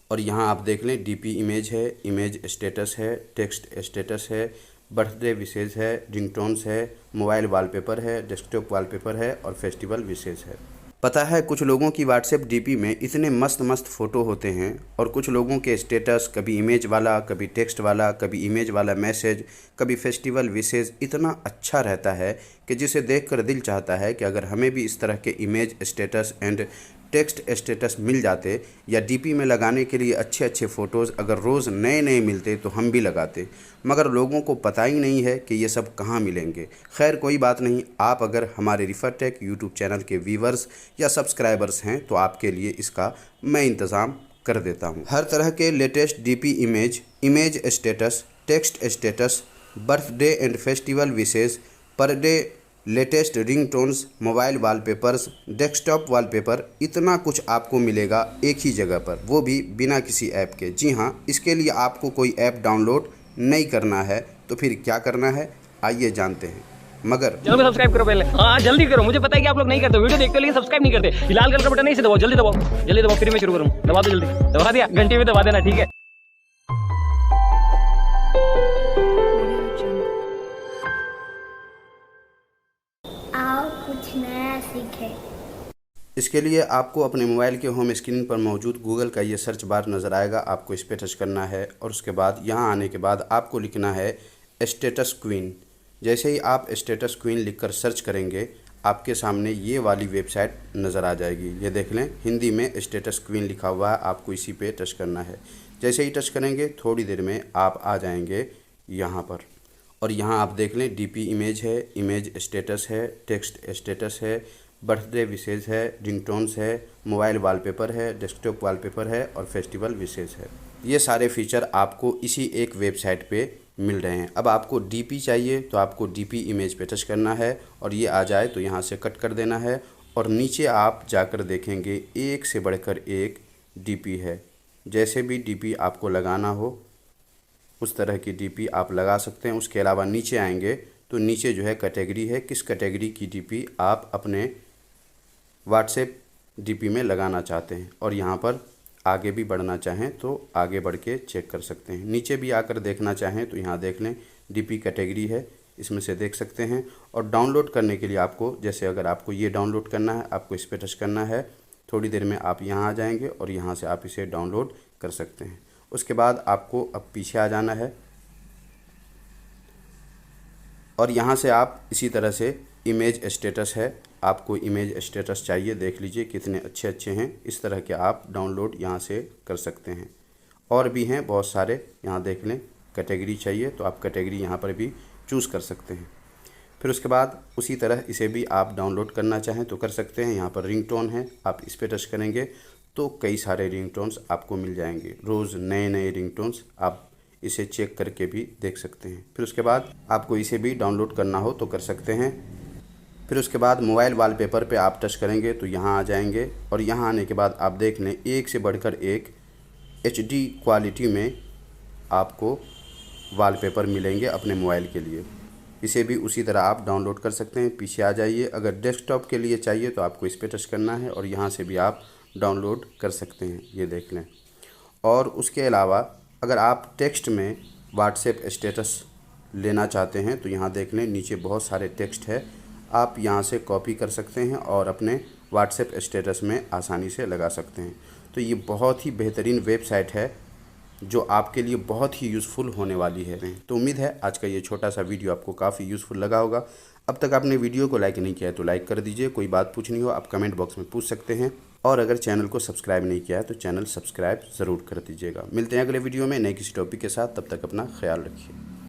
और यहाँ आप देख लें डीपी इमेज है, इमेज स्टेटस है, टेक्स्ट स्टेटस है, बर्थडे विशेष है, रिंगटोन्स है, मोबाइल वॉलपेपर है, डेस्कटॉप वॉलपेपर है और फेस्टिवल विशेष है। पता है कुछ लोगों की व्हाट्सएप डीपी में इतने मस्त मस्त फ़ोटो होते हैं और कुछ लोगों के स्टेटस कभी इमेज वाला, कभी टेक्स्ट वाला, कभी इमेज वाला मैसेज, कभी फेस्टिवल विशेष इतना अच्छा रहता है कि जिसे देखकर दिल चाहता है कि अगर हमें भी इस तरह के image status and text status मिल जाते या डीपी में लगाने के लिए अच्छे अच्छे फ़ोटोज़ अगर रोज़ नए नए मिलते तो हम भी लगाते, मगर लोगों को पता ही नहीं है कि ये सब कहाँ मिलेंगे। खैर कोई बात नहीं, आप अगर हमारे रिफरटेक यूट्यूब चैनल के व्यूवर्स या सब्सक्राइबर्स हैं तो आपके लिए इसका मैं इंतज़ाम कर देता हूँ। हर तरह के latest DP image, image status, text status, birthday and festival विशेष, पर day latest ringtones, mobile wallpapers, desktop wallpaper, इतना कुछ आपको मिलेगा एक ही जगह पर, वो भी बिना किसी ऐप के। जी हाँ, इसके लिए आपको कोई ऐप डाउनलोड नहीं करना है। तो फिर क्या करना है, आइए जानते हैं। मगर चलो मैं सब्सक्राइब करो पहले। हाँ जल्दी करो, मुझे पता है कि आप लोग नहीं करते, वीडियो देखते हो लेकिन सब्सक्राइब नहीं करते। लाल कलर का बटन नहीं से दबाओ, जल्दी दबाओ, जल्दी दबाओ, फिर मैं शुरू करूँ। दबा दो, जल्दी दबा दिया, घंटे में दबा देना, ठीक है। आओ कुछ नया सीखे। इसके लिए आपको अपने मोबाइल के होम स्क्रीन पर मौजूद गूगल का ये सर्च बार नज़र आएगा, आपको इस पर टच करना है और उसके बाद यहाँ आने के बाद आपको लिखना है स्टेटस क्वीन। जैसे ही आप स्टेटस क्वीन लिखकर सर्च करेंगे आपके सामने ये वाली वेबसाइट नज़र आ जाएगी। ये देख लें, हिंदी में स्टेटस क्वीन लिखा हुआ है, आपको इसी पे टच करना है। जैसे ही टच करेंगे थोड़ी देर में आप आ जाएंगे यहाँ पर और यहाँ आप देख लें डीपी इमेज है, इमेज स्टेटस है, टेक्स्ट स्टेटस है, बर्थडे विशेष है, रिंगटोन्स है, मोबाइल वॉलपेपर है, डेस्कटॉप वॉलपेपर है और फेस्टिवल विशेष है। ये सारे फीचर आपको इसी एक वेबसाइट पे मिल रहे हैं। अब आपको डीपी चाहिए तो आपको डीपी इमेज पे टच करना है और ये आ जाए तो यहाँ से कट कर देना है और नीचे आप जाकर देखेंगे एक से बढ़कर एक डीपी है। जैसे भी डीपी आपको लगाना हो उस तरह की डीपी आप लगा सकते हैं। उसके अलावा नीचे आएंगे तो नीचे जो है कैटेगरी है, किस कैटेगरी की डीपी आप अपने व्हाट्सएप डीपी में लगाना चाहते हैं और यहाँ पर आगे भी बढ़ना चाहें तो आगे बढ़ के चेक कर सकते हैं। नीचे भी आकर देखना चाहें तो यहाँ देख लें डीपी कैटेगरी है, इसमें से देख सकते हैं। और डाउनलोड करने के लिए आपको, जैसे अगर आपको ये डाउनलोड करना है आपको इस पर टच करना है, थोड़ी देर में आप यहाँ आ जाएंगे और यहाँ से आप इसे डाउनलोड कर सकते हैं। उसके बाद आपको अब पीछे आ जाना है और यहाँ से आप इसी तरह से इमेज स्टेटस है, आपको इमेज स्टेटस चाहिए, देख लीजिए कितने अच्छे अच्छे हैं। इस तरह के आप डाउनलोड यहाँ से कर सकते हैं। और भी हैं बहुत सारे, यहाँ देख लें। कैटेगरी चाहिए तो आप कैटेगरी यहाँ पर भी चूज़ कर सकते हैं। फिर उसके बाद उसी तरह इसे भी आप डाउनलोड करना चाहें तो कर सकते हैं। यहाँ पर रिंगटोन है, आप इस पर टच करेंगे तो कई सारे रिंगटोन्स आपको मिल जाएंगे। रोज़ नए नए रिंगटोन्स आप इसे चेक करके भी देख सकते हैं। फिर उसके बाद आपको इसे भी डाउनलोड करना हो तो कर सकते हैं। फिर उसके बाद मोबाइल वॉलपेपर पे आप टच करेंगे तो यहाँ आ जाएंगे और यहाँ आने के बाद आप देख लें एक से बढ़कर एक HD क्वालिटी में आपको वॉलपेपर मिलेंगे अपने मोबाइल के लिए। इसे भी उसी तरह आप डाउनलोड कर सकते हैं। पीछे आ जाइए, अगर डेस्कटॉप के लिए चाहिए तो आपको इस पर टच करना है और यहाँ से भी आप डाउनलोड कर सकते हैं, ये देख लें। और उसके अलावा अगर आप टेक्स्ट में व्हाट्सएप स्टेटस लेना चाहते हैं तो यहाँ देख लें नीचे बहुत सारे टेक्स्ट है, आप यहाँ से कॉपी कर सकते हैं और अपने व्हाट्सएप स्टेटस में आसानी से लगा सकते हैं। तो ये बहुत ही बेहतरीन वेबसाइट है जो आपके लिए बहुत ही यूज़फुल होने वाली है। तो उम्मीद है आज का ये छोटा सा वीडियो आपको काफ़ी यूज़फुल लगा होगा। अब तक आपने वीडियो को लाइक नहीं किया है तो लाइक कर दीजिए। कोई बात पूछनी हो आप कमेंट बॉक्स में पूछ सकते हैं और अगर चैनल को सब्सक्राइब नहीं किया है तो चैनल सब्सक्राइब ज़रूर कर दीजिएगा। मिलते हैं अगले वीडियो में नए किसी टॉपिक के साथ, तब तक अपना ख्याल रखिए।